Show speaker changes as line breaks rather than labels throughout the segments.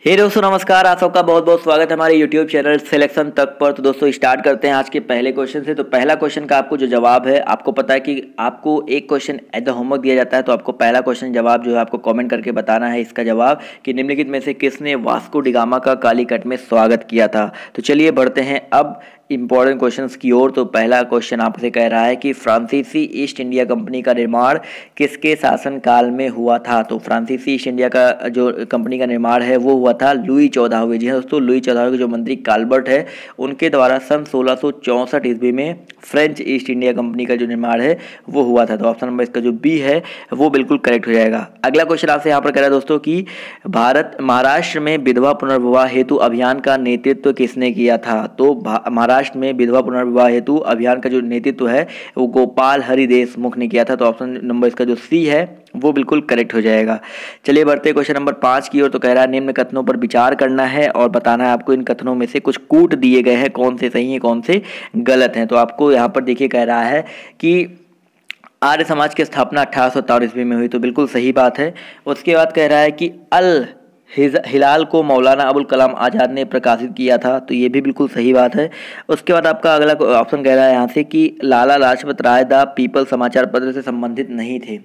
हे दोस्तों नमस्कार, आप सबका बहुत बहुत स्वागत है हमारे YouTube चैनल सिलेक्शन तक पर। तो दोस्तों स्टार्ट करते हैं आज के पहले क्वेश्चन से। तो पहला क्वेश्चन का आपको जो जवाब है, आपको पता है कि आपको एक क्वेश्चन एज द होमवर्क दिया जाता है। तो आपको पहला क्वेश्चन जवाब जो है आपको कमेंट करके बताना है इसका जवाब कि निम्नलिखित में से किसने वास्को डिगामा का कालीकट में स्वागत किया था। तो चलिए बढ़ते हैं अब इंपॉर्टेंट क्वेश्चंस की ओर। तो पहला क्वेश्चन आपसे कह रहा है कि फ्रांसीसी ईस्ट इंडिया कंपनी का निर्माण किसके शासनकाल में हुआ था। तो फ्रांसीसी ईस्ट इंडिया का जो कंपनी का निर्माण है वो हुआ था लुई 14वें। जी हाँ दोस्तों, लुई 14वें के जो मंत्री काल्बर्ट है उनके द्वारा सन 1664 ईस्वी में फ्रेंच ईस्ट इंडिया कंपनी का जो निर्माण है वो हुआ था। तो ऑप्शन नंबर इसका जो बी है वो बिल्कुल करेक्ट हो जाएगा। अगला क्वेश्चन आपसे यहाँ पर कह रहा है दोस्तों कि महाराष्ट्र में विधवा पुनर्विवाह हेतु अभियान का नेतृत्व किसने किया था। तो महाराष्ट्र में विधवा पुनर्विवाह हेतु अभियान का जो नेतृत्व है वो गोपाल हरि देशमुख ने किया था। तो ऑप्शन नंबर इसका जो सी है वो बिल्कुल करेक्ट हो जाएगा। चलिए बढ़ते क्वेश्चन नंबर 5 की ओर। तो कह रहा है निम्न कथनों पर विचार करना है और बताना है आपको इन कथनों में से कुछ कूट दिए गए हैं, कौन से सही है कौन से गलत हैं। तो आपको यहाँ पर देखिए कह रहा है कि आर्य समाज की स्थापना 1857 ईस्वी में हुई। तो बिल्कुल सही बात है। उसके बाद कह रहा है कि अल हिलाल को मौलाना अबुल कलाम आज़ाद ने प्रकाशित किया था। तो ये भी बिल्कुल सही बात है। उसके बाद आपका अगला ऑप्शन कह रहा है यहाँ से कि लाला लाजपत राय द पीपल समाचार पत्र से संबंधित नहीं थे।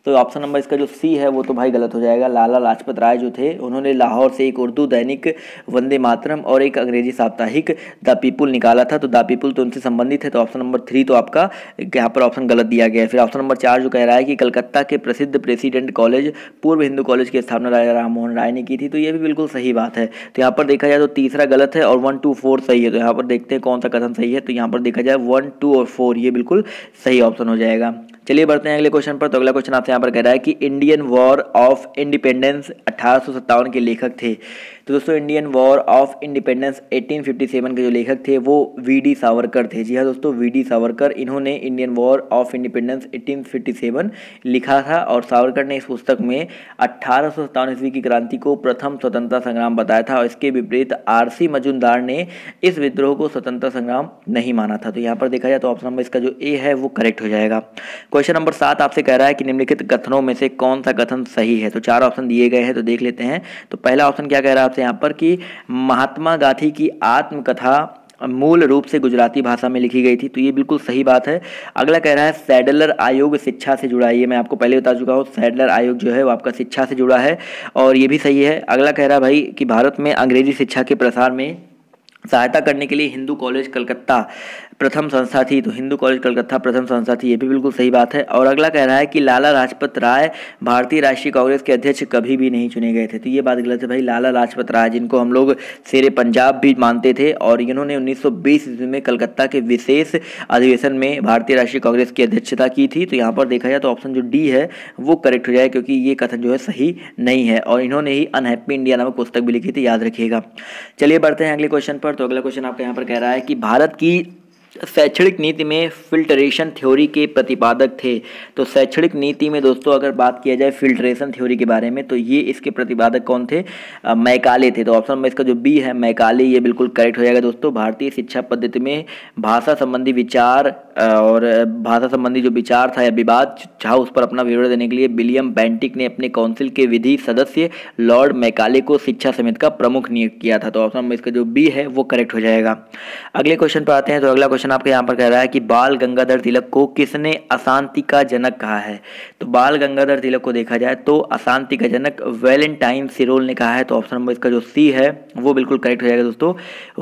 तो ऑप्शन नंबर इसका जो सी है वो तो भाई गलत हो जाएगा। लाला लाजपत राय जो थे उन्होंने लाहौर से एक उर्दू दैनिक वंदे मातरम और एक अंग्रेजी साप्ताहिक द पीपुल निकाला था। तो द पीपुल तो उनसे संबंधित है। तो ऑप्शन नंबर 3 तो आपका यहाँ पर ऑप्शन गलत दिया गया है। फिर ऑप्शन नंबर 4 जो कह रहा है कि कलकत्ता के प्रसिद्ध प्रेसिडेंट कॉलेज पूर्व हिंदू कॉलेज की स्थापना राजा राम मोहन राय ने की थी। तो ये भी बिल्कुल सही बात है। तो यहाँ पर देखा जाए तो तीसरा गलत है और 1, 2, 4 सही है। तो यहाँ पर देखते हैं कौन सा कथन सही है। तो यहाँ पर देखा जाए 1, 2 और 4 ये बिल्कुल सही ऑप्शन हो जाएगा। चलिए बढ़ते हैं अगले क्वेश्चन पर। तो अगला क्वेश्चन आपसे यहाँ पर कह रहा है कि इंडियन वॉर ऑफ इंडिपेंडेंस 1857 के लेखक थे। तो दोस्तों इंडियन वॉर ऑफ इंडिपेंडेंस 1857 के जो लेखक थे वो वी.डी. सावरकर थे। जी हाँ दोस्तों, वी.डी. सावरकर इन्होंने इंडियन वॉर ऑफ इंडिपेंडेंस 1857 लिखा था। और सावरकर ने इस पुस्तक में 1857 ईस्वी की क्रांति को प्रथम स्वतंत्रता संग्राम बताया था। और इसके विपरीत आर.सी. मजूमदार ने इस विद्रोह को स्वतंत्रता संग्राम नहीं माना था। तो यहाँ पर देखा जाए तो ऑप्शन नंबर इसका जो ए है वो करेक्ट हो जाएगा। क्वेश्चन नंबर 7 आपसे कह रहा है कि निम्नलिखित कथनों में से कौन सा कथन सही है। तो 4 ऑप्शन दिए गए हैं तो देख लेते हैं। तो पहला ऑप्शन क्या कह रहा है आपसे यहाँ पर कि महात्मा गांधी की आत्मकथा मूल रूप से गुजराती भाषा में लिखी गई थी। तो ये बिल्कुल सही बात है। अगला कह रहा है सैडलर आयोग शिक्षा से जुड़ा है। ये मैं आपको पहले बता चुका हूँ, सैडलर आयोग जो है वो आपका शिक्षा से जुड़ा है और ये भी सही है। अगला कह रहा है भाई कि भारत में अंग्रेजी शिक्षा के प्रसार में सहायता करने के लिए हिंदू कॉलेज कलकत्ता प्रथम संस्था थी। तो हिंदू कॉलेज कलकत्ता प्रथम संस्था थी, ये भी बिल्कुल सही बात है। और अगला कह रहा है कि लाला लाजपत राय भारतीय राष्ट्रीय कांग्रेस के अध्यक्ष कभी भी नहीं चुने गए थे। तो ये बात गलत है भाई। लाला लाजपत राय जिनको हम लोग शेरे पंजाब भी मानते थे और इन्होंने 1920 ईस्वी में कलकत्ता के विशेष अधिवेशन में भारतीय राष्ट्रीय कांग्रेस की अध्यक्षता की थी। तो यहाँ पर देखा जाए तो ऑप्शन जो डी है वो करेक्ट हो जाए, क्योंकि ये कथन जो है सही नहीं है। और इन्होंने ही अनहैप्पी इंडिया नामक पुस्तक भी लिखी थी, याद रखिएगा। चलिए बढ़ते हैं अगले क्वेश्चन पर। तो अगला क्वेश्चन आपका यहाँ पर कह रहा है कि भारत की शैक्षणिक नीति में फिल्ट्रेशन थ्योरी के प्रतिपादक थे। तो शैक्षणिक नीति में दोस्तों अगर बात किया जाए फिल्ट्रेशन थ्योरी के बारे में तो ये इसके प्रतिपादक कौन थे? मैकाले थे। तो ऑप्शन में इसका जो बी है मैकाले ये बिल्कुल करेक्ट हो जाएगा दोस्तों। भारतीय शिक्षा पद्धति में भाषा संबंधी विचार और भाषा संबंधी जो विचार था या विवाद था उस पर अपना विवरण देने के लिए विलियम बेंटिक ने अपने काउंसिल के विधि सदस्य लॉर्ड मैकाले को शिक्षा समिति का प्रमुख नियुक्त किया था। तो ऑप्शन में इसका जो बी है वो करेक्ट हो जाएगा। अगले क्वेश्चन पर आते हैं। तो अगला क्वेश्चन आपके यहाँ पर कह रहा है कि बाल गंगाधर तिलक को किसने अशांति का जनक कहा है। तो बाल गंगाधर तिलक को देखा जाए तो अशांति का जनक वैलेंटाइन सिरोल ने कहा है। तो ऑप्शन नंबर इसका जो सी है वो बिल्कुल करेक्ट हो जाएगा दोस्तों।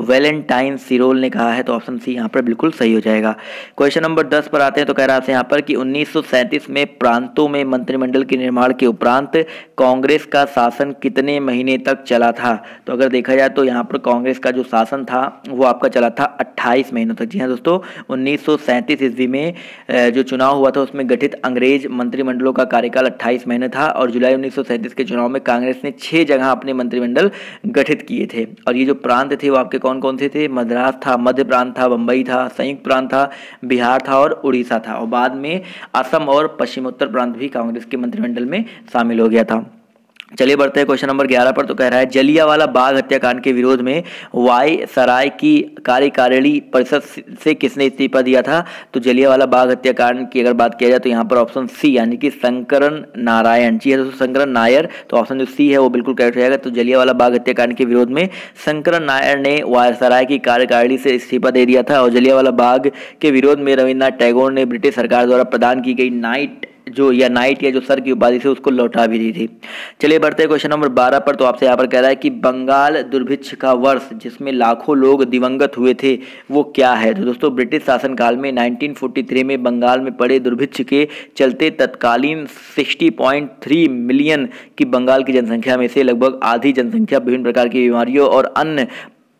वैलेंटाइन सिरोल ने कहा है तो ऑप्शन सी यहाँ पर बिल्कुल सही हो जाएगा। क्वेश्चन नंबर 10 पर आते हैं। तो कह रहा है यहाँ पर कि 1937 में प्रांतों में मंत्रिमंडल के निर्माण के उपरांत कांग्रेस का शासन कितने महीने तक चला था। तो अगर देखा जाए तो यहाँ पर कांग्रेस का जो शासन था वो आपका चला था 28 महीनों तक। जी हाँ दोस्तों, 1937 ईस्वी में जो चुनाव हुआ था उसमें गठित अंग्रेज मंत्रिमंडलों का कार्यकाल 28 महीने था। और जुलाई 1937 के चुनाव में कांग्रेस ने 6 जगह अपने मंत्रिमंडल गठित किए थे। और ये जो प्रांत थे वो आपके कौन कौन से थे? मद्रास था, मध्य प्रांत था, बम्बई था, संयुक्त प्रांत था, बिहार था और उड़ीसा था। और बाद में असम और पश्चिमोत्तर प्रांत भी कांग्रेस के मंत्रिमंडल में शामिल हो गया था। चलिए बढ़ते हैं क्वेश्चन नंबर 11 पर। तो कह रहा है जलियांवाला बाग हत्याकांड के विरोध में वायसराय की कार्यकारिणी परिषद से किसने इस्तीफा दिया था? तो जलियांवाला बाग हत्याकांड की अगर बात किया जाए तो यहाँ पर ऑप्शन सी यानी कि शंकरन नारायण जी है दोस्तों, शंकरन नायर। तो ऑप्शन जो सी है वो बिल्कुल करेक्ट हो जाएगा। तो जलियांवाला बाग हत्याकांड के विरोध में शंकरन नायर ने वायसराय की कार्यकारिणी से इस्तीफा दे दिया था। और जलियांवाला बाग के विरोध में रविन्द्रनाथ टैगोर ने ब्रिटिश सरकार द्वारा प्रदान की गई नाइट या जो सर की उपाधि थी उसको लौटा भी दी थी। चलिए बढ़ते हैं क्वेश्चन नंबर 12 पर। तो आपसे यहाँ पर कह रहा है कि बंगाल दुर्भिक्ष का वर्ष जिसमें लाखों लोग दिवंगत हुए थे वो क्या है? तो दोस्तों ब्रिटिश शासनकाल में 1943 में बंगाल में पड़े दुर्भिक्ष के चलते तत्कालीन 60.3 मिलियन की बंगाल की जनसंख्या में से लगभग आधी जनसंख्या विभिन्न प्रकार की बीमारियों और अन्य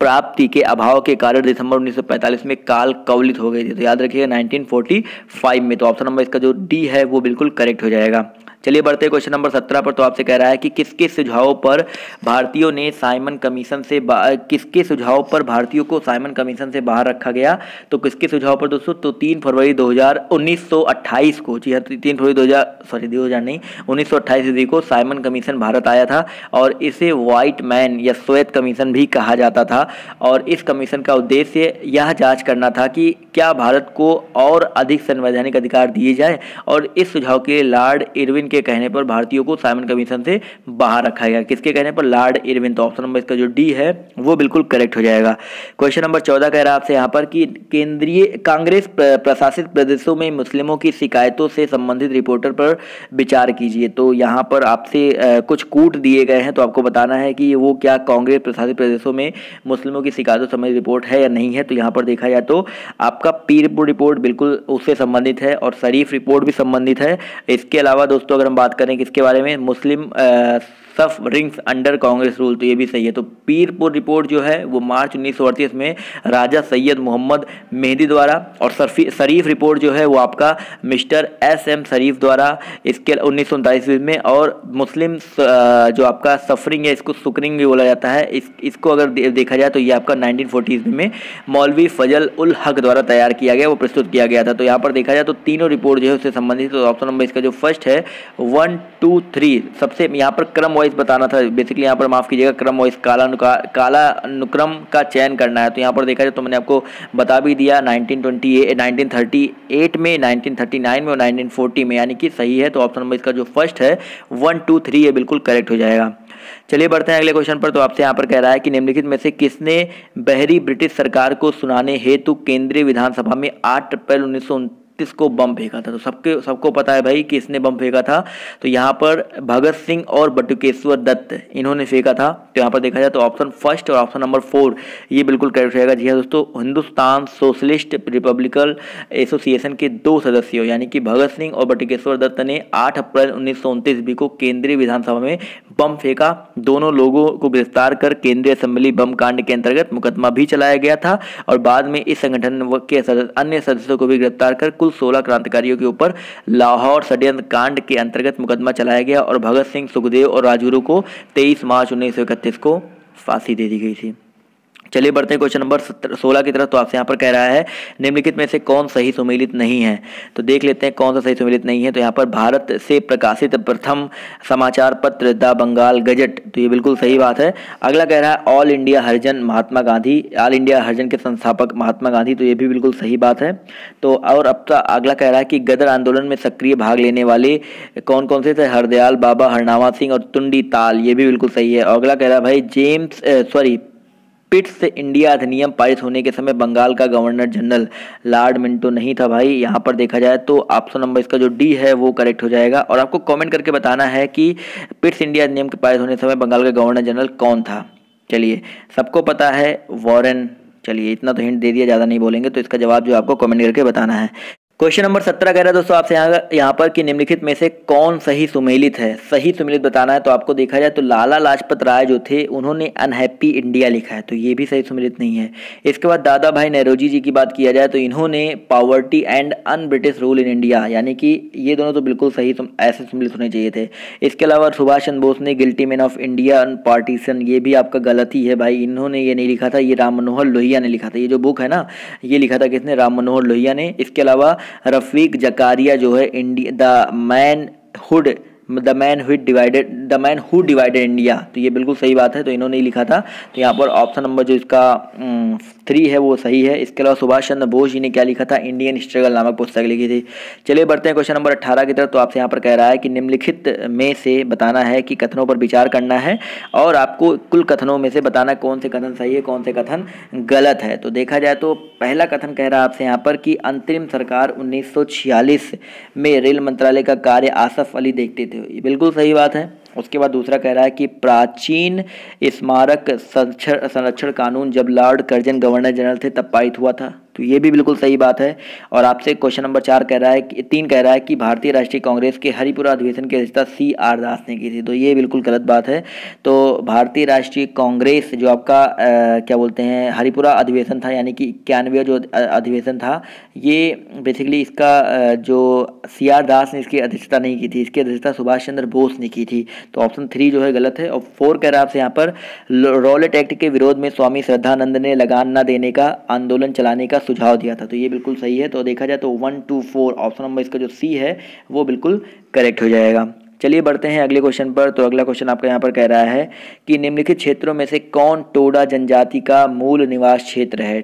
प्राप्ति के अभाव के कारण दिसंबर 1945 में काल कवलित हो गई थी। तो याद रखिएगा 1945 में। तो ऑप्शन नंबर इसका जो डी है वो बिल्कुल करेक्ट हो जाएगा। चलिए बढ़ते हैं क्वेश्चन नंबर 17 पर। तो आपसे कह रहा है कि किसके सुझावों पर भारतीयों ने साइमन कमीशन से किसके सुझाव पर भारतीयों को साइमन कमीशन से बाहर रखा गया? तो किसके सुझाव पर दोस्तों? तो 3 फरवरी 1928 को, जी हाँ 3 फरवरी 1928 ईस्वी को साइमन कमीशन भारत आया था और इसे व्हाइट मैन या श्वेत कमीशन भी कहा जाता था। और इस कमीशन का उद्देश्य यह जांच करना था कि क्या भारत को और अधिक संवैधानिक अधिकार दिए जाए। और इस सुझाव के लिए लॉर्ड इरविन के कहने पर भारतीयों को साइमन कमीशन से बाहर रखा गया। किसके कहने पर? Lord Irwin. तो ऑप्शन नंबर इसका जो डी है वो बिल्कुल करेक्ट हो जाएगा। क्वेश्चन नंबर 14 कह रहा है आपसे यहाँ पर कि केंद्रीय कांग्रेस प्रशासित प्रदेशों में मुस्लिमों की शिकायतों से संबंधित रिपोर्टर पर विचार कीजिए। तो यहाँ पर आपसे कुछ कूट दिए गए हैं, तो आपको बताना है कि वो क्या कांग्रेस प्रशासित प्रदेशों में मुस्लिमों की शिकायतों से संबंधित रिपोर्ट है या नहीं है। तो यहाँ पर देखा जाए तो आपका पीर रिपोर्ट बिल्कुल उससे संबंधित है और शरीफ रिपोर्ट भी संबंधित है। इसके अलावा दोस्तों अगर हम बात करें किसके बारे में, मुस्लिम सफरिंग्स अंडर कांग्रेस रूल, तो ये भी सही है। तो पीरपुर रिपोर्ट जो है वो मार्च 1938 में राजा सैयद मोहम्मद मेहदी द्वारा, और शरीफ रिपोर्ट जो है वो आपका मिस्टर SM शरीफ द्वारा इसके 1939 में। और मुस्लिम जो आपका सफरिंग है इसको सुकरिंग भी बोला जाता है। इसको अगर देखा जाए तो ये आपका 1940 में मौलवी फजल उल हक द्वारा तैयार किया गया, वो प्रस्तुत किया गया था। तो यहाँ पर देखा जाए तो तीनों रिपोर्ट जो है उससे संबंधित। तो ऑप्शन नंबर इसका जो फर्स्ट है 1, 2, 3 सबसे यहाँ पर क्रम वाइज बताना था। बेसिकली यहाँ पर माफ कीजिएगा क्रम वाइज काला अनुक्रम का चयन करना है। तो यहाँ पर देखा जाए तो मैंने आपको बता भी दिया 1938 में, 1939 में और 1940 में, यानी कि सही है। तो ऑप्शन नंबर इसका जो फर्स्ट है 1, 2, 3 ये बिल्कुल करेक्ट हो जाएगा। चलिए बढ़ते हैं अगले क्वेश्चन पर। तो आपसे यहाँ पर कह रहा है कि निम्नलिखित में से किसने बहरी ब्रिटिश सरकार को सुनाने हेतु केंद्रीय विधानसभा में 8 अप्रैल 1929 को बम फेंका था? तो सबको पता है भाई कि इसने बम फेंका था। तो यहाँ पर भगत सिंह और बटुकेश्वर दत्त इन्होंने फेंका था। तो यहाँ पर देखा जाए तो ऑप्शन फर्स्ट और ऑप्शन नंबर 4 ये बिल्कुल करेक्ट रहेगा। जी हाँ दोस्तों, हिंदुस्तान सोशलिस्ट रिपब्लिकन एसोसिएशन के 2 सदस्यों यानी कि भगत सिंह और बटुकेश्वर दत्त ने 8 अप्रैल 1929 ईस्वी को केंद्रीय विधानसभा में बम फेंका। दोनों लोगों को गिरफ्तार कर केंद्रीय असेंबली बम कांड के अंतर्गत मुकदमा भी चलाया गया था और बाद में इस संगठन के अन्य सदस्यों को भी गिरफ्तार कर कुल 16 क्रांतिकारियों के ऊपर लाहौर षड्यंत्र कांड के अंतर्गत मुकदमा चलाया गया और भगत सिंह, सुखदेव और राजगुरु को 23 मार्च 1931 को फांसी दे दी गई थी। चलिए बढ़ते हैं क्वेश्चन नंबर 16 की तरफ। तो आपसे यहाँ पर कह रहा है निम्नलिखित में से कौन सही सुमेलित नहीं है? तो देख लेते हैं कौन सा सही सुमेलित नहीं है। तो यहाँ पर भारत से प्रकाशित प्रथम समाचार पत्र द बंगाल गजट, तो ये बिल्कुल सही बात है। अगला कह रहा है ऑल इंडिया हरिजन महात्मा गांधी, ऑल इंडिया हरिजन के संस्थापक महात्मा गांधी, तो ये भी बिल्कुल सही बात है। तो और अब अगला कह रहा है कि गदर आंदोलन में सक्रिय भाग लेने वाले कौन कौन से थे? हरदयाल बाबा, हरनावा सिंह और तुंडी ताल, ये भी बिल्कुल सही है। और अगला कह रहा है भाई पिट्स इंडिया अधिनियम पारित होने के समय बंगाल का गवर्नर जनरल लॉर्ड मिंटो नहीं था भाई। यहाँ पर देखा जाए तो ऑप्शन नंबर इसका जो डी है वो करेक्ट हो जाएगा। और आपको कमेंट करके बताना है कि पिट्स इंडिया अधिनियम के पारित होने के समय बंगाल का गवर्नर जनरल कौन था। चलिए सबको पता है वॉरेन, चलिए इतना तो हिंट दे दिया, ज़्यादा नहीं बोलेंगे। तो इसका जवाब जो आपको कमेंट करके बताना है। क्वेश्चन नंबर 17 कह रहा है दोस्तों आपसे यहाँ पर कि निम्नलिखित में से कौन सही सुमेलित है? सही सुमेलित बताना है। तो आपको देखा जाए तो लाला लाजपत राय जो थे उन्होंने अनहैप्पी इंडिया लिखा है, तो ये भी सही सुमेलित नहीं है। इसके बाद दादा भाई नौरोजी जी की बात किया जाए तो इन्होंने poverty and un British rule in India, यानी कि ये दोनों तो बिल्कुल सही ऐसे सुमेलित होने चाहिए थे। इसके अलावा सुभाष चंद्र बोस ने guilty man of India partition, ये भी आपका गलत ही है भाई। इन्होंने ये नहीं लिखा था, ये राम मनोहर लोहिया ने लिखा था। ये जो बुक है ना ये लिखा था किसने? राम मनोहर लोहिया ने। इसके अलावा रफीक जकारिया जो है the man hood the man who divided India, तो ये बिल्कुल सही बात है, तो इन्होंने ही लिखा था। तो यहाँ पर ऑप्शन नंबर जो इसका 3 है वो सही है। इसके अलावा सुभाष चंद्र बोस जी ने क्या लिखा था, इंडियन स्ट्रगल नामक पुस्तक लिखी थी। चलिए बढ़ते हैं क्वेश्चन नंबर 18 की तरफ। तो आपसे यहाँ पर कह रहा है कि निम्नलिखित में से बताना है कि कथनों पर विचार करना है और आपको कुल कथनों में से बताना कौन से कथन सही है कौन से कथन गलत है। तो देखा जाए तो पहला कथन कह रहा है आपसे यहाँ पर कि अंतरिम सरकार 1946 में रेल मंत्रालय का कार्य आसफ अली देखते थे, ये बिल्कुल सही बात है। उसके बाद दूसरा कह रहा है कि प्राचीन स्मारक संरक्षण कानून जब लॉर्ड कर्जन गवर्नर जनरल थे तब पारित हुआ था, तो ये भी बिल्कुल सही बात है। और आपसे क्वेश्चन नंबर 4 कह रहा है कि 3 कह रहा है कि भारतीय राष्ट्रीय कांग्रेस के हरिपुरा अधिवेशन की अध्यक्षता CR दास ने की थी, तो ये बिल्कुल गलत बात है। तो भारतीय राष्ट्रीय कांग्रेस जो आपका क्या बोलते हैं हरिपुरा अधिवेशन था, यानी कि 91 जो अधिवेशन था, ये बेसिकली इसका जो CR दास ने इसकी अध्यक्षता नहीं की थी, इसकी अध्यक्षता सुभाष चंद्र बोस ने की थी। तो ऑप्शन 3 जो है गलत है। और 4 कह रहा है आपसे यहाँ पर रॉलेट एक्ट के विरोध में स्वामी श्रद्धानंद ने लगान न देने का आंदोलन चलाने का सुझाव दिया था, तो ये बिल्कुल सही है। तो देखा जाए तो 1 2 4 ऑप्शन नंबर इसका जो C है वो बिल्कुल करेक्ट हो जाएगा। चलिए बढ़ते हैं अगले क्वेश्चन पर। तो अगला क्वेश्चन आपका यहाँ पर कह रहा है कि निम्नलिखित क्षेत्रों में से कौन टोडा जनजाति का मूल निवास क्षेत्र है।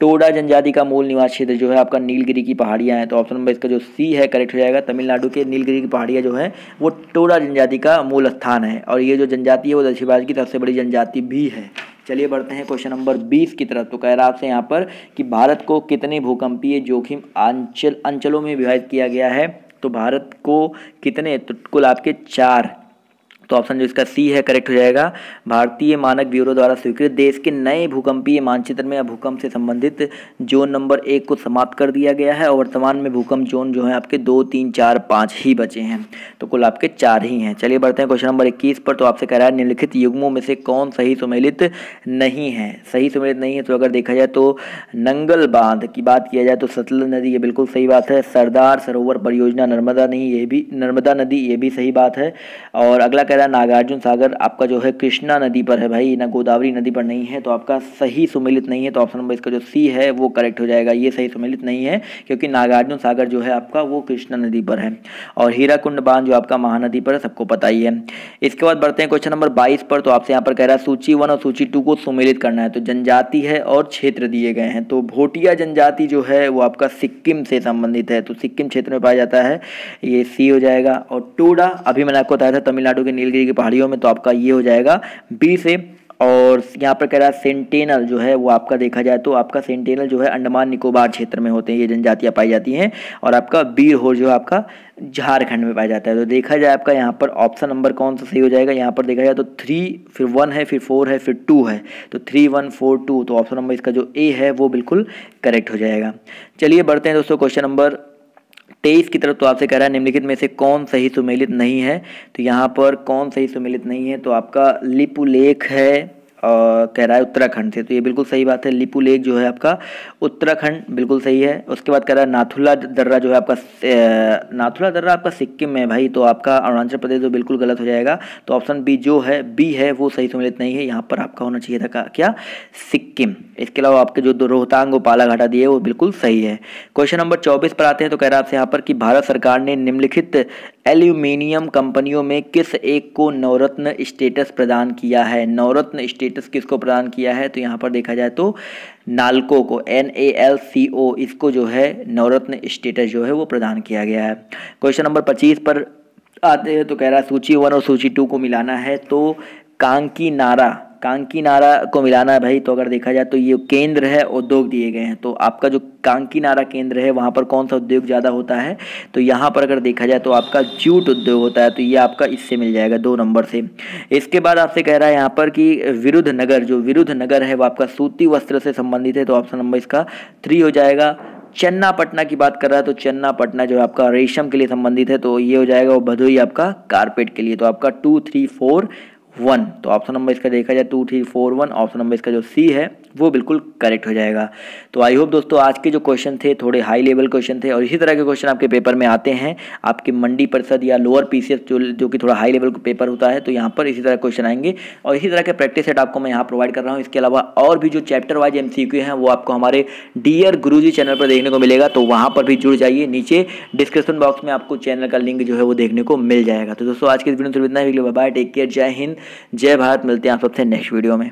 टोडा जनजाति का मूल निवास क्षेत्र जो है आपका नीलगिरी की पहाड़ियाँ हैं, तो ऑप्शन नंबर इसका जो C है करेक्ट हो जाएगा। तमिलनाडु के नीलगिरी की पहाड़ियाँ जो है वो टोडा जनजाति का मूल स्थान है, और ये जो जनजाति है वो दक्षिण भारत की सबसे बड़ी जनजाति भी है। चलिए बढ़ते हैं क्वेश्चन नंबर 20 की तरफ। तो कह रहा है आपसे यहाँ पर कि भारत को कितने भूकंपीय जोखिम अंचलों में विभाजित किया गया है। तो भारत को कितने, तो कुल आपके 4, तो ऑप्शन जो इसका C है करेक्ट हो जाएगा। भारतीय मानक ब्यूरो द्वारा स्वीकृत देश के नए भूकंपीय मानचित्र में भूकंप से संबंधित जोन नंबर 1 को समाप्त कर दिया गया है और वर्तमान में भूकंप जोन जो है आपके 2 3 4 5 ही बचे हैं, तो कुल आपके 4 ही हैं। चलिए बढ़ते हैं क्वेश्चन नंबर 21 पर। तो आपसे कह रहा है निम्नलिखित युग्मों में से कौन सही सुमेलित नहीं है। सही सुमेलित नहीं है तो अगर देखा जाए तो नंगल बांध की बात किया जाए तो सतलुज नदी, ये बिल्कुल सही बात है। सरदार सरोवर परियोजना नर्मदा नदी, ये भी सही बात है। और अगला नागार्जुन सागर आपका जो है कृष्णा नदी पर है भाई, ना गोदावरी नदी पर नहीं है, तो आपका सही सुमेलित नहीं है। तो ऑप्शन नंबर इसका जो C है वो करेक्ट हो जाएगा। ये सही सुमेलित नहीं है क्योंकि नागार्जुन सागर जो है आपका वो कृष्णा नदी पर है, और हीराकुंड बांध जो आपका महानदी पर है, सबको पता ही है। इसके बाद बढ़ते हैं क्वेश्चन नंबर 22 पर। तो आपसे यहाँ पर कह रहा है सूची 1 और सूची 2 को सुमेलित करना है। तो जनजाति है और क्षेत्र दिए गए हैं, तो भोटिया जनजाति जो है वो आपका सिक्किम से संबंधित है, तो सिक्किम क्षेत्र में पाया जाता है, ये C हो जाएगा। और टोडा अभी मैंने आपको बताया था तमिलनाडु के नीलगिरी की पहाड़ियों में, तो आपका ये हो जाएगा B से। और यहाँ पर कह रहा है सेंटिनल जो है वो आपका देखा जाए तो आपका सेंटिनल जो है अंडमान निकोबार क्षेत्र में होते हैं, ये जनजातियाँ पाई जाती हैं। और आपका बीर होर जो है आपका झारखंड में पाया जाता है। तो देखा जाए आपका यहाँ पर ऑप्शन नंबर कौन सा सही हो जाएगा। यहाँ पर देखा जाए तो 3 फिर 1 है फिर 4 है फिर 2 है, तो 3 1 4 2, तो ऑप्शन नंबर इसका जो A है वो बिल्कुल करेक्ट हो जाएगा। चलिए बढ़ते हैं दोस्तों क्वेश्चन नंबर 23 की तरफ। तो आपसे कह रहा है निम्नलिखित में से कौन सही सुमेलित नहीं है। तो यहाँ पर कौन सही सुमेलित नहीं है, तो आपका लिपुलेख है, कह रहा है उत्तराखंड से, तो ये बिल्कुल सही बात है। लिपुलेख जो है आपका उत्तराखंड बिल्कुल सही है। उसके बाद कह रहा है नाथुला दर्रा जो है आपका नाथुला दर्रा आपका सिक्किम में भाई, तो आपका अरुणाचल प्रदेश जो बिल्कुल गलत हो जाएगा। तो ऑप्शन B जो है B है वो सही सुमेलित नहीं है, यहाँ पर आपका होना चाहिए था क्या, सिक्किम। इसके अलावा आपके जो रोहतांग और पालाघाटा दिए वो बिल्कुल सही है। क्वेश्चन नंबर 24 पर आते हैं। तो कह रहा है आपसे यहाँ पर कि भारत सरकार ने निम्नलिखित एल्यूमिनियम कंपनियों में किस एक को नवरत्न स्टेटस प्रदान किया है। नवरत्न स्टेटस किसको प्रदान किया है, तो यहाँ पर देखा जाए तो नाल्को को, NALCO, इसको जो है नवरत्न स्टेटस जो है वो प्रदान किया गया है। क्वेश्चन नंबर 25 पर आते हैं। तो कह रहा है सूची 1 और सूची 2 को मिलाना है, तो कांकीनारा को मिलाना है भाई। तो अगर देखा जाए तो ये केंद्र है, उद्योग दिए गए हैं, तो आपका जो कांकीनारा केंद्र है वहाँ पर कौन सा उद्योग ज़्यादा होता है, तो यहाँ पर अगर देखा जाए तो आपका जूट उद्योग होता है, तो ये आपका इससे मिल जाएगा 2 नंबर से। इसके बाद आपसे कह रहा है यहाँ पर कि विरुद्ध नगर है वो आपका सूती वस्त्र से संबंधित है, तो ऑप्शन नंबर इसका 3 हो जाएगा। चन्नापटना की बात कर रहा है, तो चन्नापटना जो आपका रेशम के लिए संबंधित है, तो ये हो जाएगा। वो भदोही आपका कारपेट के लिए, तो आपका 2 3 4 1। तो ऑप्शन नंबर इसका देखा जाए 2 3 4 1, ऑप्शन नंबर इसका जो सी है वो बिल्कुल करेक्ट हो जाएगा। तो आई होप दोस्तों आज के जो क्वेश्चन थे थोड़े हाई लेवल क्वेश्चन थे, और इसी तरह के क्वेश्चन आपके पेपर में आते हैं आपके मंडी परिषद या लोअर पीसीएस जो कि थोड़ा हाई लेवल का पेपर होता है, तो यहाँ पर इसी तरह क्वेश्चन आएंगे और इसी तरह के प्रैक्टिस सेट आपको मैं यहाँ प्रोवाइड कर रहा हूँ। इसके अलावा और भी जो चैप्टर वाइज एमसीक्यू हैं वो आपको हमारे डियर गुरुजी चैनल पर देखने को मिलेगा, तो वहाँ पर भी जुड़ जाइए। नीचे डिस्क्रिप्शन बॉक्स में आपको चैनल का लिंक जो है वो देखने को मिल जाएगा। तो दोस्तों आज के इस वीडियो में इतना ही। बाय, टेक केयर, जय हिंद, जय भारत। मिलते हैं आप सबसे नेक्स्ट वीडियो में।